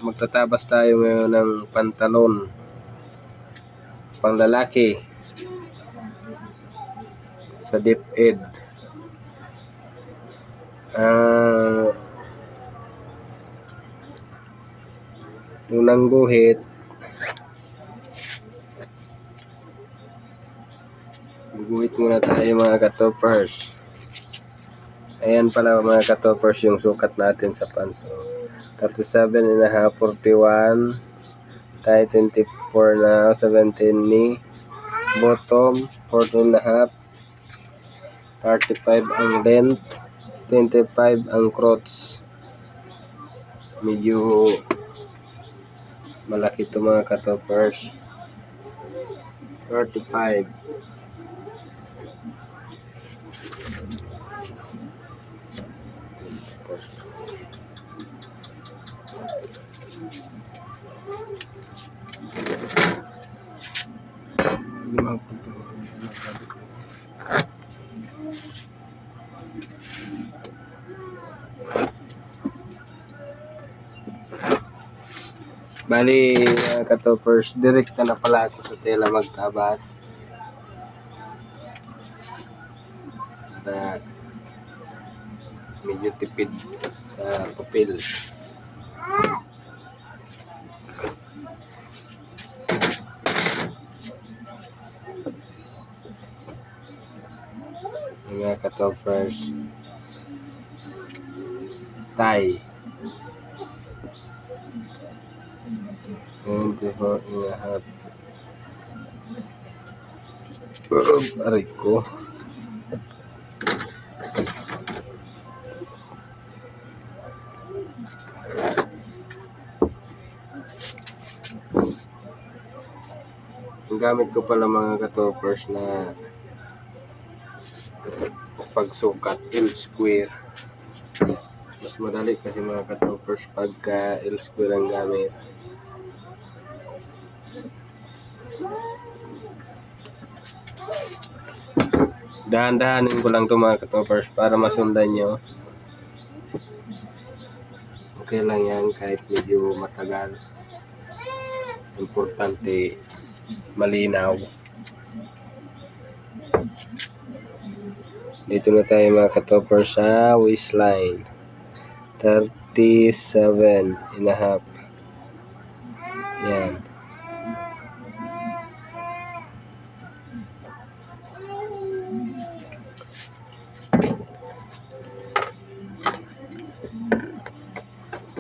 magtatabas tayo ngayon ng pantalon pang lalaki sa DepEd. Unang guhit, guguhit muna tayo mga katopers. Ayan pala mga katopers yung sukat natin sa pants. 37.5, 41, tayo 24 na, 17 knee, bottom 14.5, 35 ang length, 25 ang crotch. Medyo malaki ito mga katopers. 35. Bali mga katopers, direkta na pala ako sa tela magtabas. Medyo tipid sa papel. Mga katopers, tie 24.5. Aray ko. Ang gamit ko pala mga katopers na pagsukat L-square. Mas madali kasi mga katopers pagka L-square ang gamit. Dahan-dahanin ko lang ito mga katopers para masundan nyo. Okay lang yan kahit medyo matagal. Importante malinaw. Dito na tayo mga katopers sa waistline. 37.5. Yan.